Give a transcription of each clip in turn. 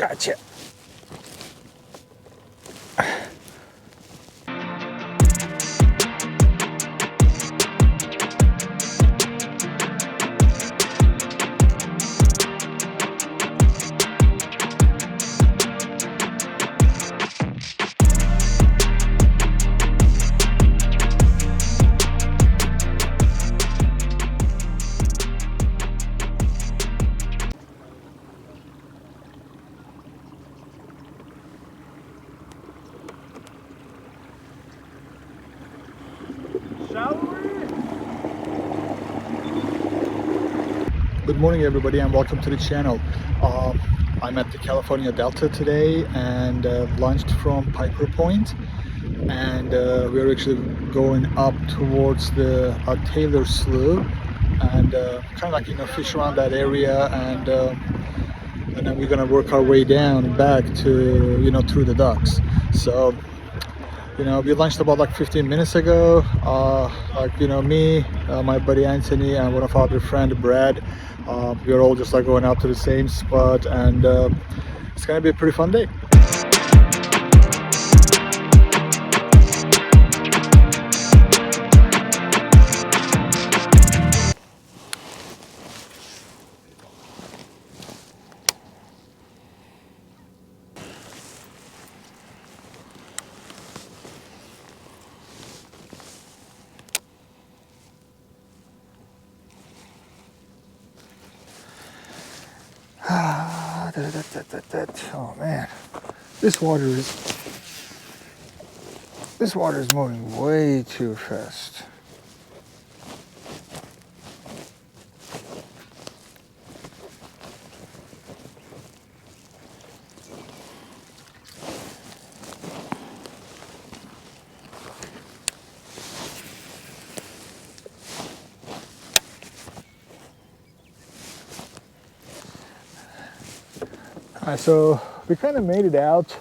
Gotcha. Good morning everybody and welcome to the channel. I'm at the California Delta today and launched from Piper Point, and we're actually going up towards the Taylor Slough and kind of like, you know, fish around that area, and then we're gonna work our way down back to, you know, through the docks. So, you know, we launched about like 15 minutes ago. Like, you know, me, my buddy Anthony, and one of our other friend Brad, we're all just like going out to the same spot, and it's gonna be a pretty fun day. Oh man, this water is moving way too fast. So we kind of made it out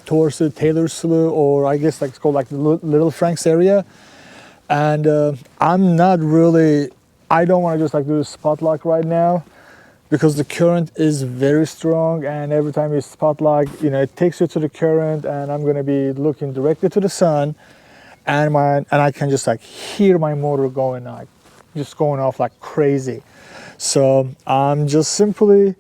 towards the Taylor Slough, or I guess like it's called like the Little Franks area. And I'm not really, I don't want to just like do a spot lock right now because the current is very strong, and every time you spot lock, you know, it takes you to the current, and I'm going to be looking directly to the sun, and I can just like hear my motor going like just going off like crazy. So I'm just simply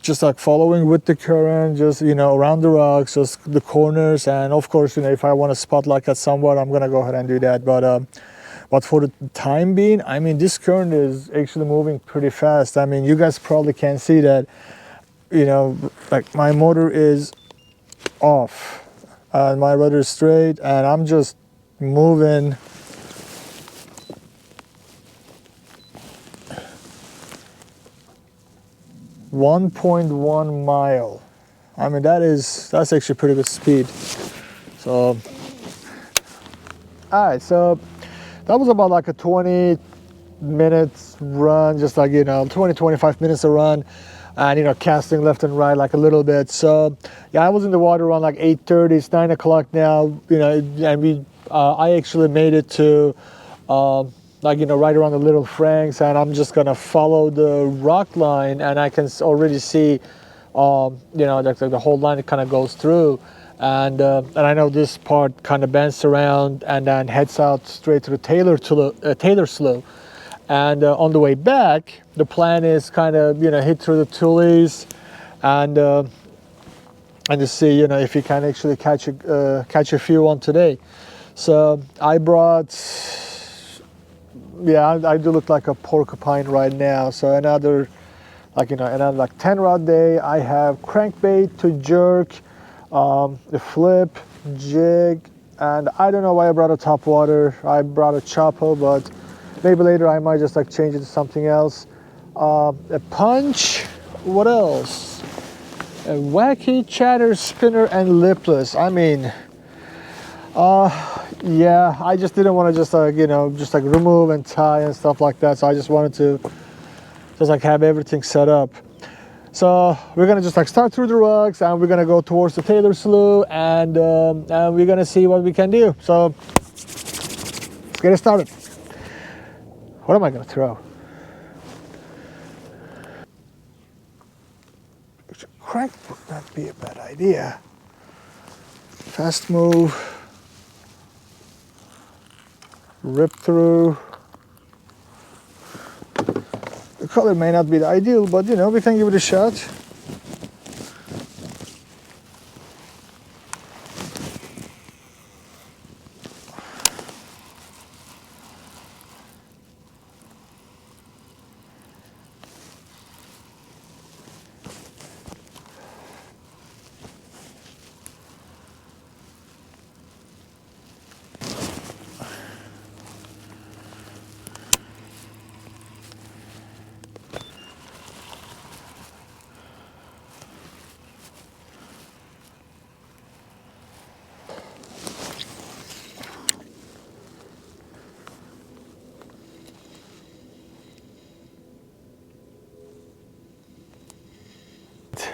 just like following with the current, just, you know, around the rocks, just the corners, and of course, you know, if I want to spot lock at somewhat, I'm gonna go ahead and do that. But for the time being, I mean, this current is actually moving pretty fast. I mean, you guys probably can see that, you know, like my motor is off and my rudder is straight, and I'm just moving. .1 mile. I mean, that's actually pretty good speed. So, all right, so that was about like a 20 minutes run, just like, you know, 25 minutes a run, and, you know, casting left and right like a little bit. So yeah, I was in the water around like 8:30. It's 9 o'clock now, you know, and I actually made it to like, you know, right around the Little Franks, and I'm just gonna follow the rock line, and I can already see, you know, the whole line kind of goes through, and I know this part kind of bends around and then heads out straight to the Taylor Slough, and on the way back, the plan is kind of, you know, hit through the Tulies, and to see, you know, if you can actually catch a few on today. So I brought. Yeah, I do look like a porcupine right now. So another, like, you know, another like 10 rod day. I have crankbait to jerk, the flip, jig, and I don't know why I brought a top water. I brought a chopper, but maybe later I might just like change it to something else. A punch. What else? A wacky chatter spinner and lipless. I mean, yeah, I just didn't want to just you know, just like remove and tie and stuff like that. So I just wanted to just like have everything set up. So we're gonna just like start through the rocks, and we're gonna go towards the Taylor Slough, and we're gonna see what we can do. So let's get it started. What am I gonna throw? crank would not be a bad idea. Fast move. Rip through. The color may not be the ideal, but you know, we can give it a shot.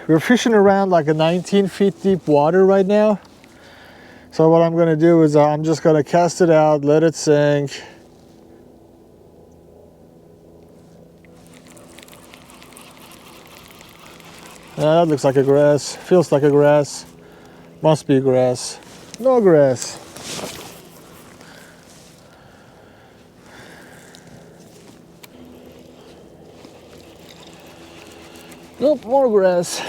We're fishing around like a 19 feet deep water right now. So what I'm gonna do is I'm just gonna cast it out, let it sink. That looks like a grass, feels like a grass. Must be grass. No grass. Nope, more grass.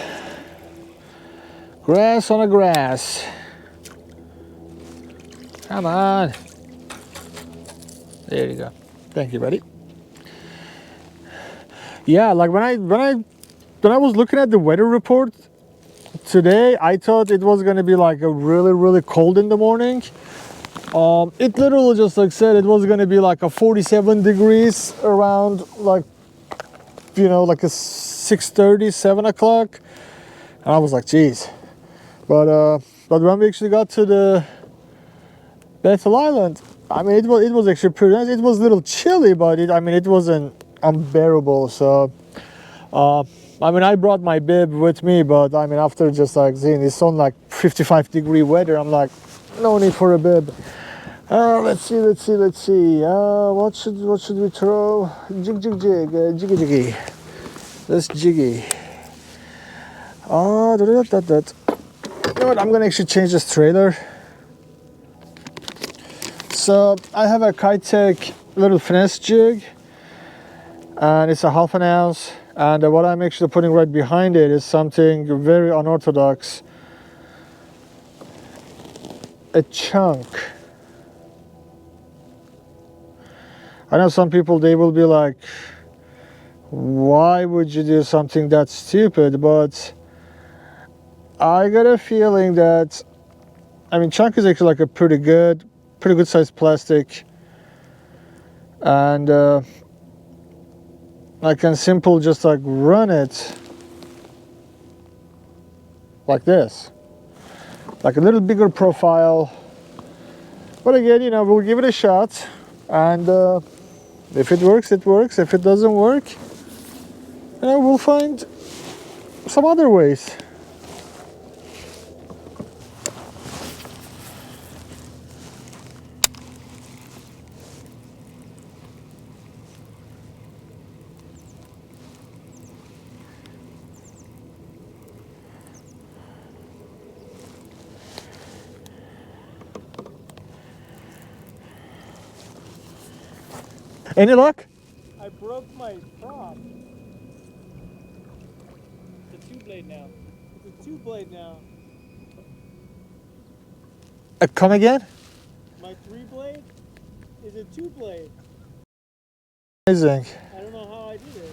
Grass on a grass. Come on. There you go. Thank you, buddy. Yeah, like when I was looking at the weather report today, I thought it was gonna be like a really cold in the morning. It literally just like said it was gonna be like a 47 degrees around like, you know, like a 6:30, 7 o'clock, and I was like, geez. But when we actually got to the Bethel Island, I mean, it was actually pretty nice. It was a little chilly, but it wasn't unbearable. So, I mean, I brought my bib with me, but I mean, after just like seeing it's on like 55-degree weather, I'm like, no need for a bib. Let's see. What should we throw? Jiggy. Let's jiggy. Oh, you know what? I'm gonna actually change this trailer. So I have a Kitech little finesse jig, and it's a 1/2 ounce. And what I'm actually putting right behind it is something very unorthodox. A chunk. I know some people, they will be like, why would you do something that stupid? But I got a feeling that, I mean, chunk is actually like a pretty good sized plastic, and I can simple just like run it like this, like a little bigger profile. But again, you know, we'll give it a shot, and if it works, it works. If it doesn't work, you know, we'll find some other ways. Any luck? I broke my prop. It's a 2-blade now. It's a 2-blade now. Come again? My 3-blade is a 2-blade. Amazing. I don't know how I did it.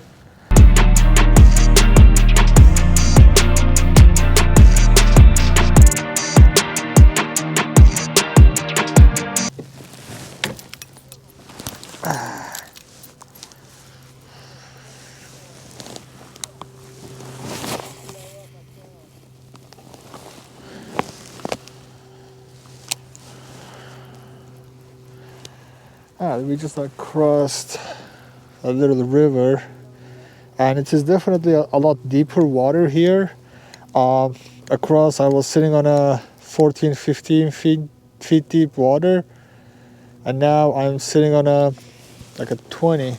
We just like crossed a little river, and it is definitely a lot deeper water here. Across, I was sitting on a 14-15 feet deep water, and now I'm sitting on a 20,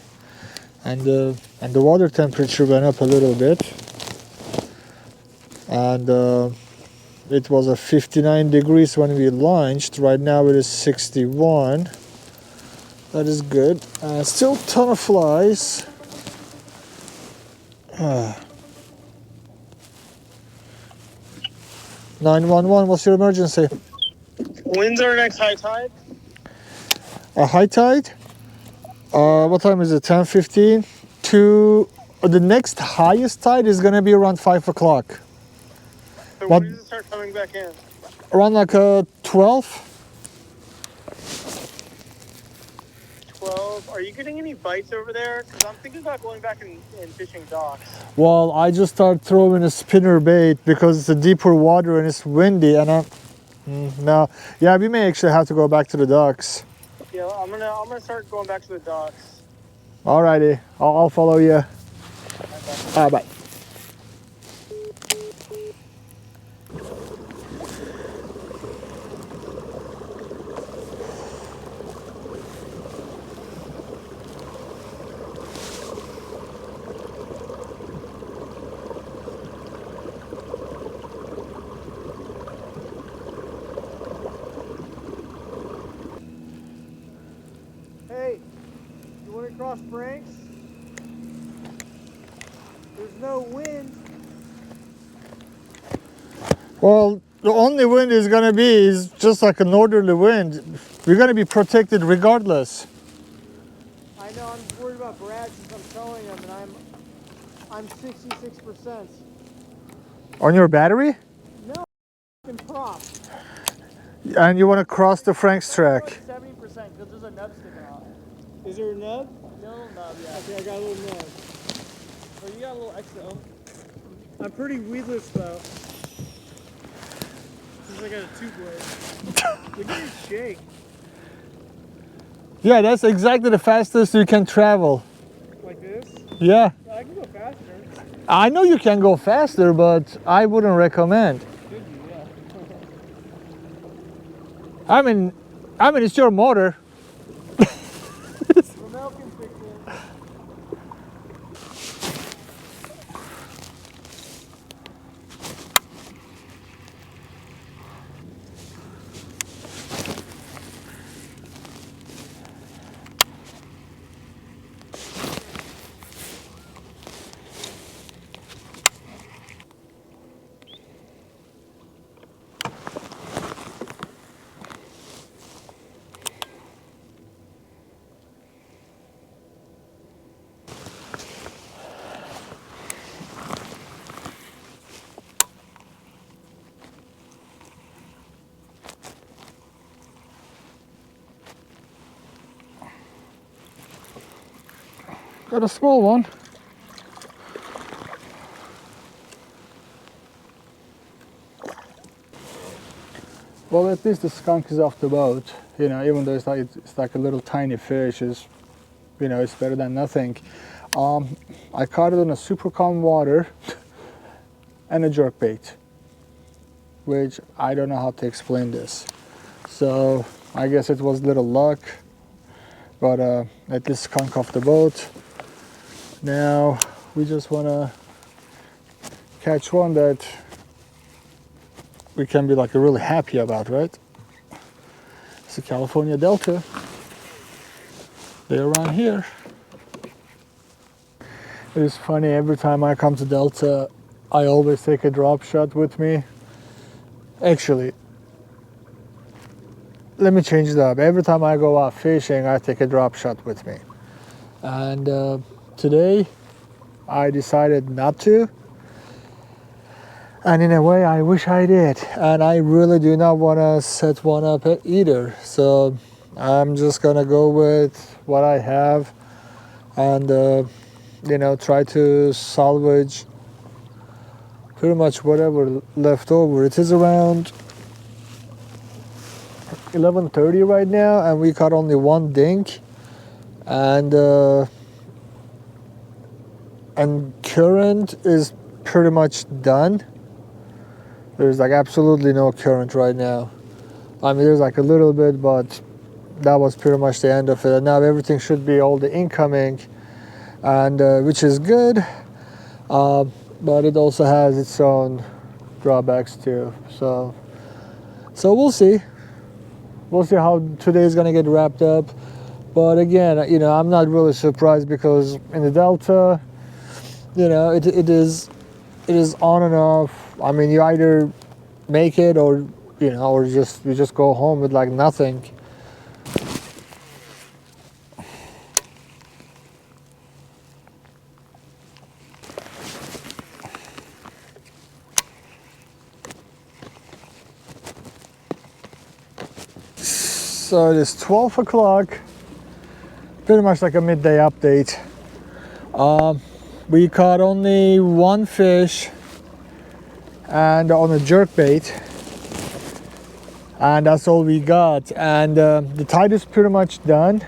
and the water temperature went up a little bit. and it was a 59 degrees when we launched. Right now it is 61. That is good. Still ton of flies. 911, what's your emergency? When's our next high tide? A high tide? What time is it? 10:15. To the next highest tide is gonna be around 5 o'clock. So What- when does it start coming back in? Around like 12. 12. Are you getting any bites over there? Because I'm thinking about going back and fishing docks. Well, I just start throwing a spinner bait because it's a deeper water and it's windy, and no, yeah, we may actually have to go back to the docks. Yeah, I'm gonna start going back to the docks. Alrighty, I'll follow you. Bye. Hey, you want to cross Frank's? There's no wind. Well, the only wind is gonna be is just like a northerly wind. We're gonna be protected regardless. I know. I'm just worried about Brad since I'm towing him, and I'm 66%. On your battery? No, fucking prop. And you want to cross the Frank's track. 70% because there's a nub sticking out. Is there a nub? No nub, yeah. Okay, I got a little nub. Oh, you got a little extra. I'm pretty weedless though. Since I got a 2-blade. Look at your shake. Yeah, that's exactly the fastest you can travel. Like this? Yeah. I can go faster. I know you can go faster, but I wouldn't recommend. Could you, yeah. I mean, it's your motor. Ramel can fix it. Got a small one. Well, at least the skunk is off the boat. You know, even though it's like a little tiny fish, it's better than nothing. I caught it on a super calm water and a jerk bait, which I don't know how to explain this. So I guess it was little luck, but at least skunk off the boat. Now we just want to catch one that we can be like really happy about, right? It's the California Delta. They're around here. It's funny, every time I come to Delta, I always take a drop shot with me. Actually, let me change it up. Every time I go out fishing, I take a drop shot with me. And today, I decided not to. And in a way, I wish I did. And I really do not want to set one up either. So I'm just gonna go with what I have and try to salvage pretty much whatever left over. It is around 11:30 right now, and we caught only one dink, and current is pretty much done. There's like absolutely no current right now. I mean, there's like a little bit, but that was pretty much the end of it. And now everything should be all the incoming, and which is good, but it also has its own drawbacks too. So we'll see. We'll see how today is gonna get wrapped up. But again, you know, I'm not really surprised because in the Delta, you know, it is on and off. I mean, you either make it or, you know, or you just go home with like nothing. So it is 12 o'clock, pretty much like a midday update. We caught only one fish and on a jerkbait, and that's all we got. And the tide is pretty much done.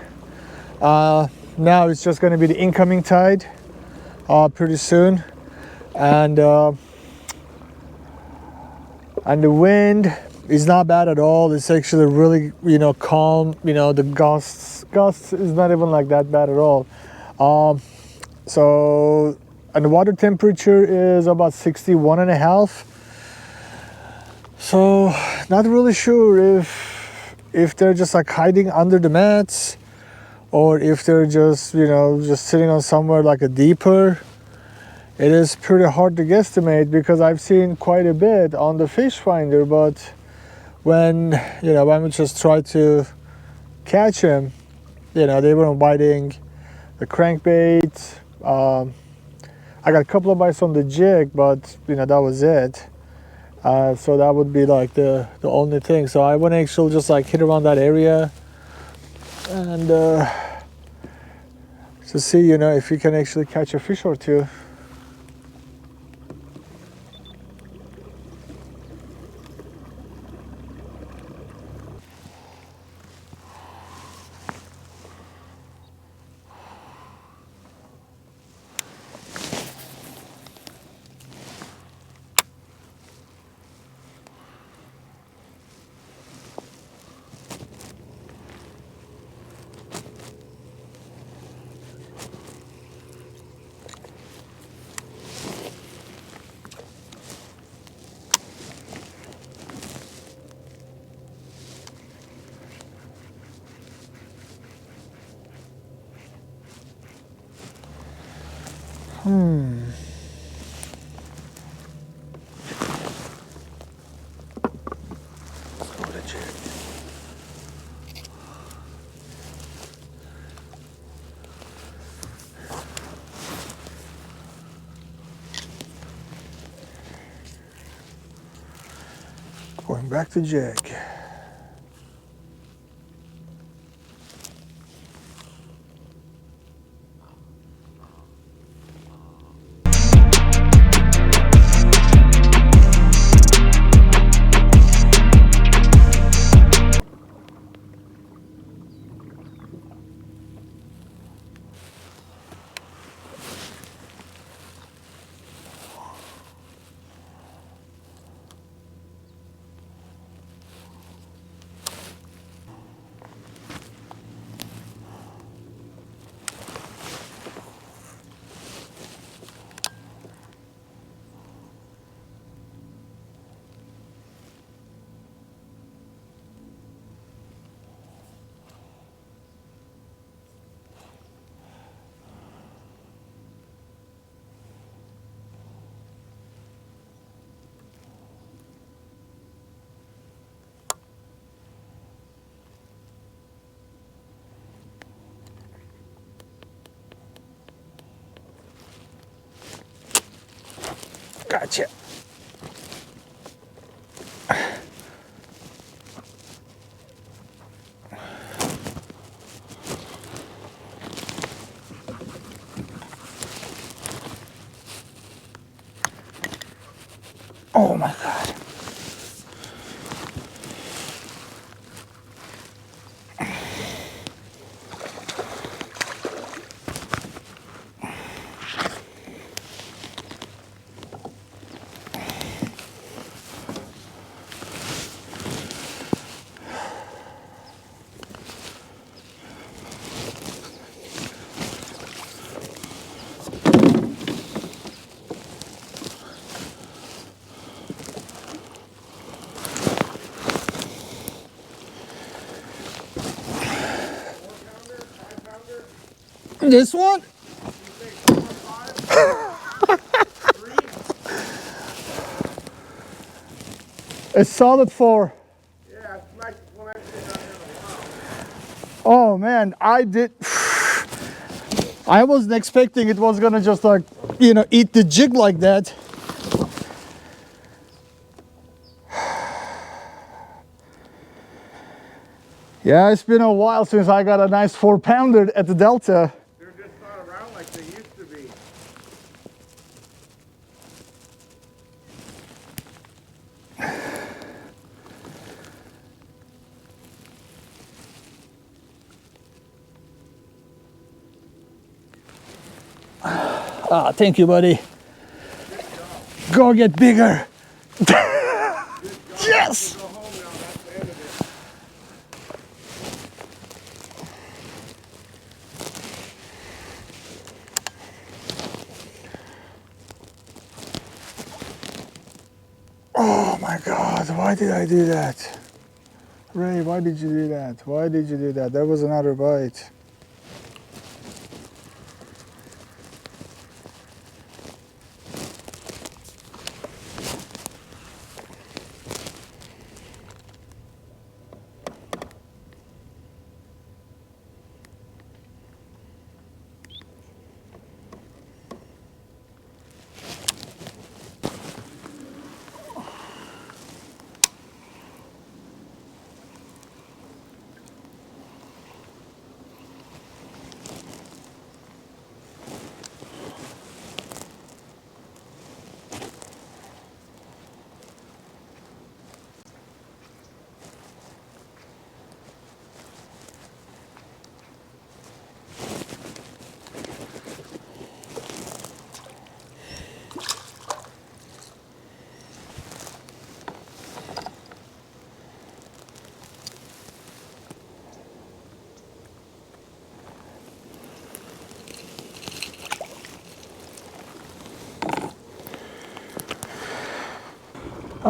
Now it's just going to be the incoming tide pretty soon, and the wind is not bad at all. It's actually really, you know, calm. You know, the gusts is not even like that bad at all. So, and the water temperature is about 61 and a half. So, not really sure if they're just like hiding under the mats, or if they're just, you know, just sitting on somewhere like a deeper. It is pretty hard to guesstimate because I've seen quite a bit on the fish finder, but when we just try to catch them, you know, they weren't biting the crankbait. I got a couple of bites on the jig, but you know, that was it. So that would be like the only thing. So I want to actually just like hit around that area and to see, you know, if you can actually catch a fish or two. Going back to jig. Gotcha. Oh my God. This one? It's solid 4. Yeah, it's nice when I sit down there in a while. Oh man, I wasn't expecting it was gonna just like, you know, eat the jig like that. Yeah, it's been a while since I got a nice 4-pounder at the Delta. They're just not around like they used to be. Ah, thank you, buddy. Go get bigger. Yes! Go home now, that's the end of it. Oh my God, why did I do that? Ray, why did you do that? Why did you do that? That was another bite.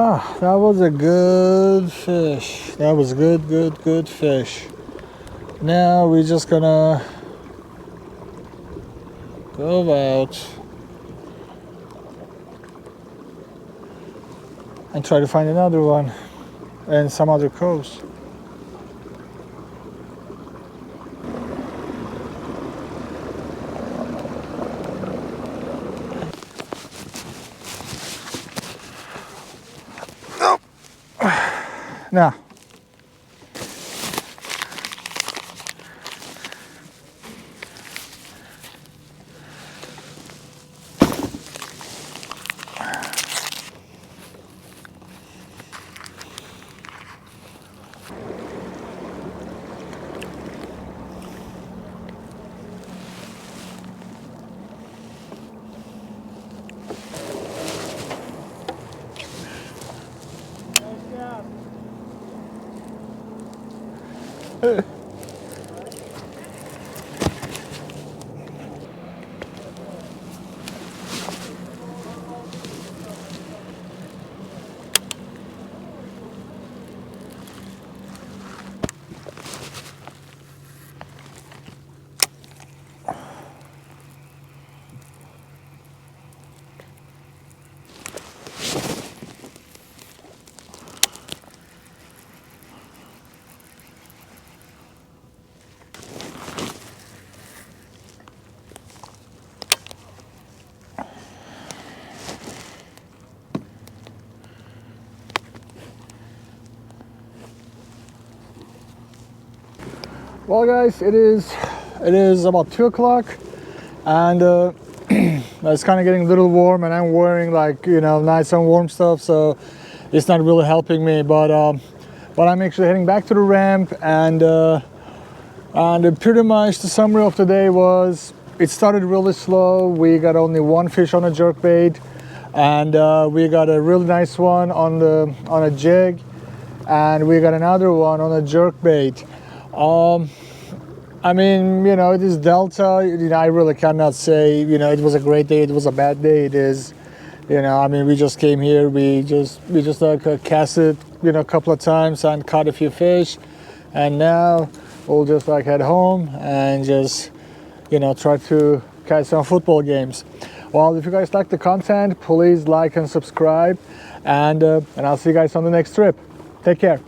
Ah, that was a good fish. That was good fish. Now we're just gonna go out and try to find another one and some other coast. Now, well guys, it is about 2 o'clock and it's kind of getting a little warm and I'm wearing like, you know, nice and warm stuff, so it's not really helping me, but I'm actually heading back to the ramp and pretty much the summary of the day was it started really slow. We got only 1 fish on a jerkbait and we got a really nice one on a jig and we got another one on a jerkbait. I mean, you know, it is Delta. You know, I really cannot say, you know, it was a great day, it was a bad day. It is, you know, I mean, we just came here, we just like casted, you know, a couple of times and caught a few fish, and now we'll just like head home and just you know, try to catch some football games. Well, if you guys like the content, please like and subscribe, and I'll see you guys on the next trip. Take care.